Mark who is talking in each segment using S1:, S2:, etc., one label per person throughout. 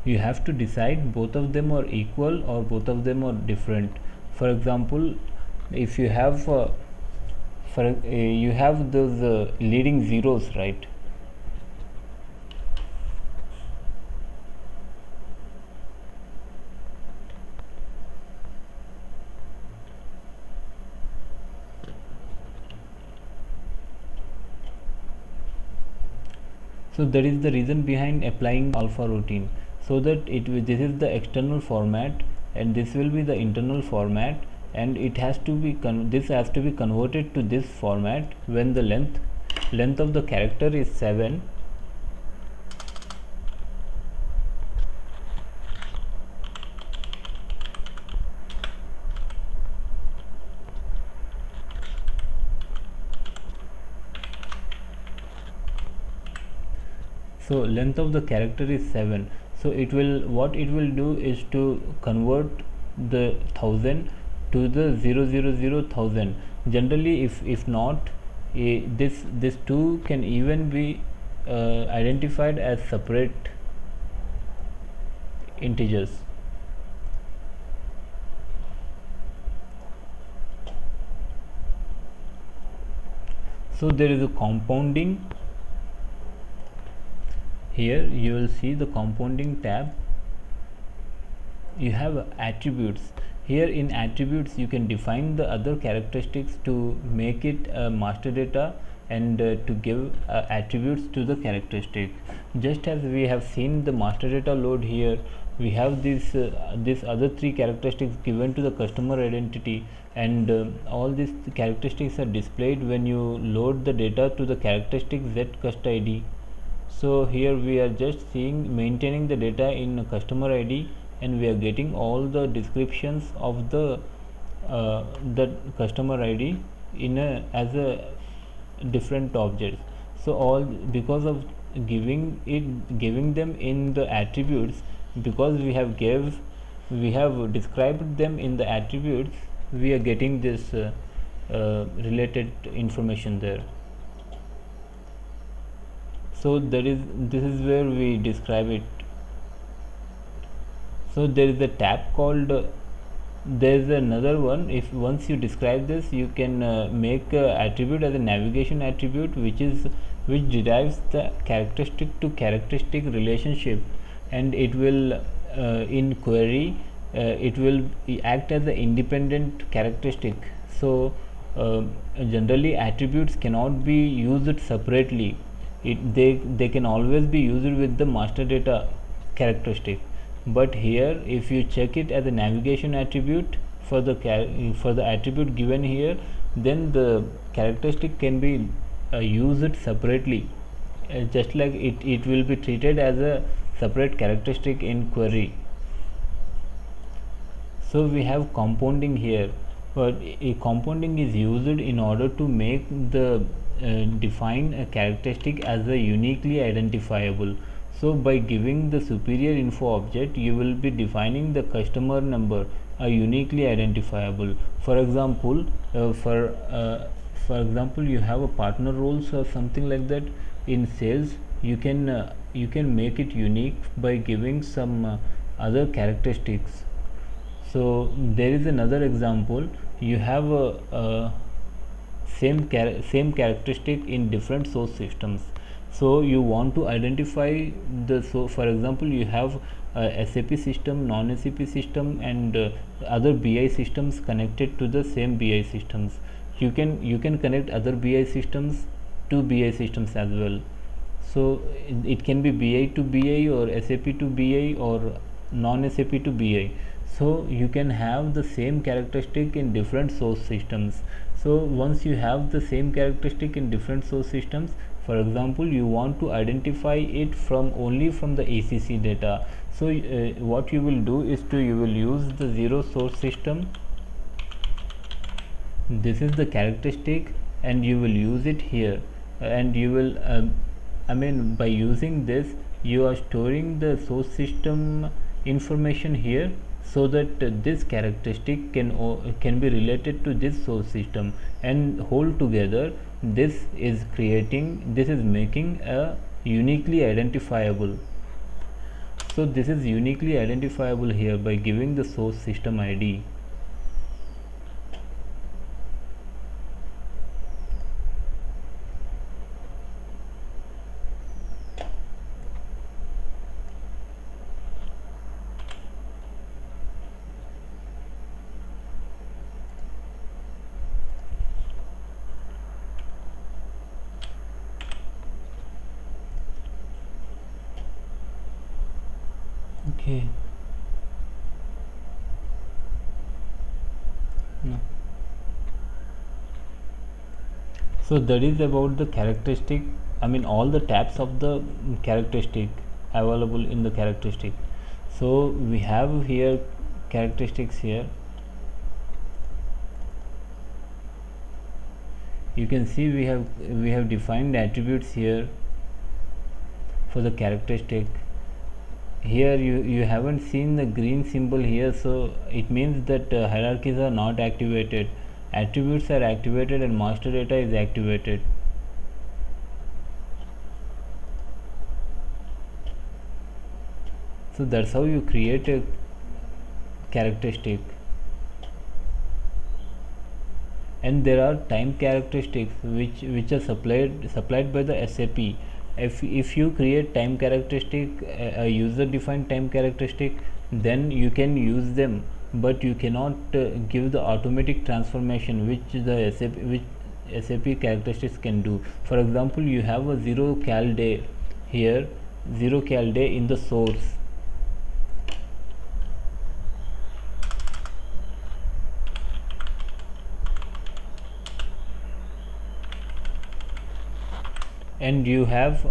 S1: you have to decide both of them are equal or both of them are different. For example, if you have you have those leading zeros, right? So that is the reason behind applying alpha routine, so that this is the external format and this will be the internal format, and it has to be this has to be converted to this format when the length of the character is 7. So length of the character is 7, so it will, what it will do is to convert the 1000 to the 000,000. Generally, if not, this 2 can even be identified as separate integers. So there is a compounding. Here you will see the compounding tab. You have attributes. Here in attributes you can define the other characteristics to make it master data, and to give attributes to the characteristic. Just as we have seen the master data load, here we have this other 3 characteristics given to the customer identity, and all these characteristics are displayed when you load the data to the characteristic zcustid. So here we are just maintaining the data in customer ID, and we are getting all the descriptions of the customer ID as a different object. So all because of giving them in the attributes, because we have described them in the attributes, we are getting this related information there. So this is where we describe it. So there is a tab called there is another one. If once you describe this, you can make attribute as a navigation attribute, which derives the characteristic to characteristic relationship, and it will in query it will act as an independent characteristic. So generally attributes cannot be used separately. They can always be used with the master data characteristic, but here if you check it as a navigation attribute for the attribute given here, then the characteristic can be used separately, just like it will be treated as a separate characteristic in query. So we have compounding here, but compounding is used in order to make the define a characteristic as a uniquely identifiable. So by giving the superior info object, you will be defining the customer number a uniquely identifiable. For example, you have a partner roles or something like that in sales. You can make it unique by giving some other characteristics. So there is another example. You have a same characteristic in different source systems. So you want to identify for example, you have SAP system, non-SAP system, and other BI systems connected to the same BI systems. You can connect other BI systems to BI systems as well. So it can be BI to BI or SAP to BI or non-SAP to BI. So you can have the same characteristic in different source systems. So once you have the same characteristic in different source systems, for example, you want to identify it only from the ACC data. So what you will do is you will use the zero source system. This is the characteristic, and you will use it here, and you will by using this, you are storing the source system information here, so that this characteristic can be related to this source system, and whole together this is making a uniquely identifiable. So this is uniquely identifiable here by giving the source system ID. Okay. No. So that is about the characteristic, I mean all the tabs of the characteristic available in the characteristic. So we have here characteristics here. You can see we have defined attributes here for the characteristic. Here you haven't seen the green symbol here, so it means that hierarchies are not activated. Attributes are activated and master data is activated. So that's how you create a characteristic. And there are time characteristics which are supplied by the SAP. If you create time characteristic, a user defined time characteristic, then you can use them, but you cannot give the automatic transformation which the SAP characteristics can do. For example, you have a 0 cal day here, 0 cal day in the source. And you have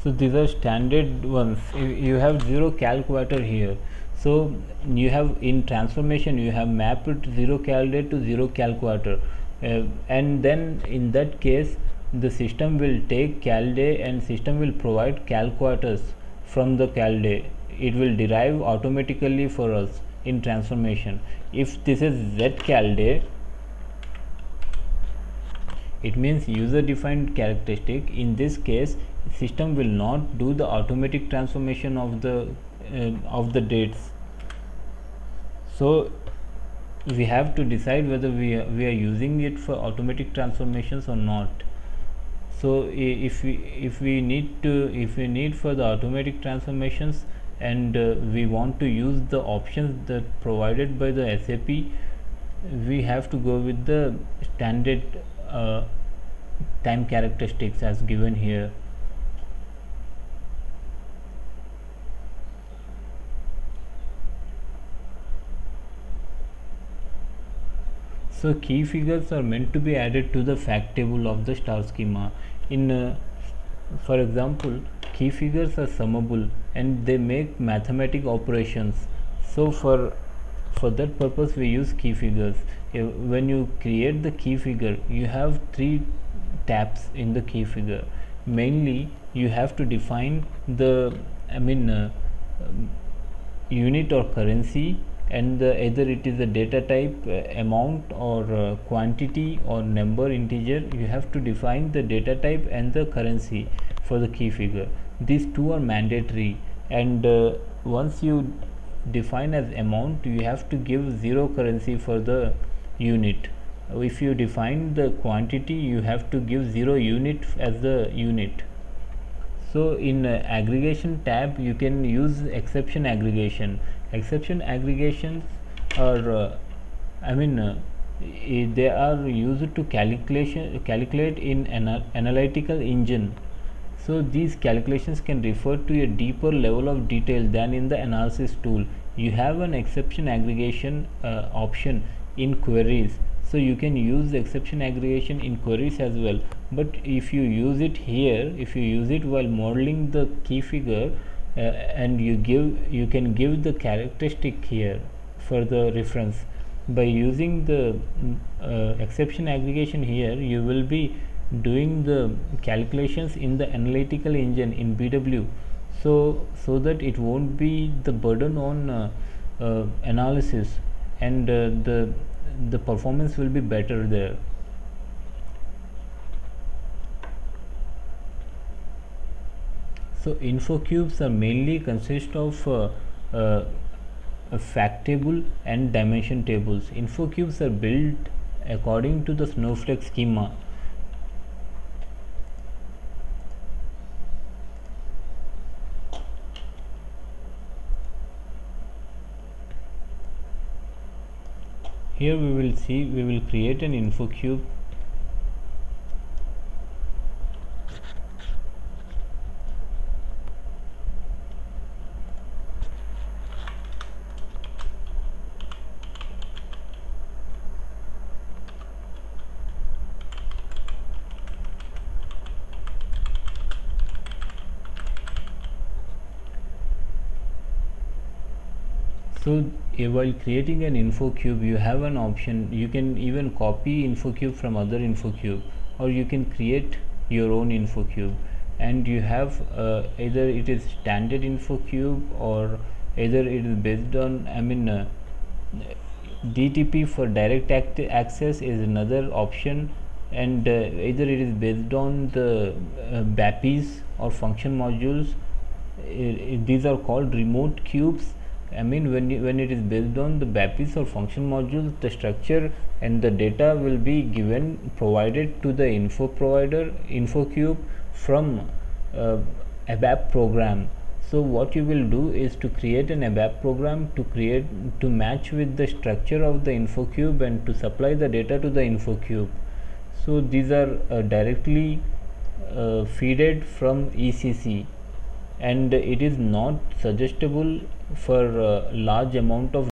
S1: so these are standard ones. You have 0 calculator here, so you have in transformation you have mapped 0 cal day to 0 calculator, and then in that case the system will take cal day and system will provide calculators from the cal day. It will derive automatically for us in transformation. If this is z cal day, it means user defined characteristic. In this case, system will not do the automatic transformation of the dates. So we have to decide whether we are using it for automatic transformations or not. So if we need for the automatic transformations, and we want to use the options that provided by the SAP, we have to go with the standard time characteristics as given here. So key figures are meant to be added to the fact table of the star schema. For example, key figures are summable and they make mathematic operations. So for that purpose we use key figures. When you create the key figure, you have 3 tabs in the key figure. Mainly you have to define the unit or currency, and either it is a data type, amount, or quantity, or number, integer. You have to define the data type and the currency for the key figure. These two are mandatory, and once you define as amount, you have to give 0 currency for the unit. If you define the quantity, you have to give 0 unit as the unit. So in aggregation tab you can use exception aggregation. Exception aggregations are they are used to calculate in analytical engine. So these calculations can refer to a deeper level of detail than in the analysis tool. You have an exception aggregation option in queries, so you can use the exception aggregation in queries as well. But if you use it here, if you use it while modeling the key figure, and you can give the characteristic here for the reference. By using the exception aggregation here, you will be doing the calculations in the analytical engine in BW. so that it won't be the burden on analysis, and the performance will be better there. So info cubes are mainly consist of a fact table and dimension tables. Info cubes are built according to the Snowflake schema. Here we will see, we will create an info cube. So while creating an info cube, you have an option. You can even copy info cube from other info cube, or you can create your own info cube. And you have either it is standard info cube, or either it is based on, DTP for direct access is another option, and either it is based on the BAPIs or function modules. These are called remote cubes. When it is based on the BAPIs or function modules, the structure and the data will be provided to the info cube from ABAP program. So what you will do is to create an ABAP program to match with the structure of the info cube and to supply the data to the info cube. So these are directly feeded from ECC, and it is not suggestible for large amount of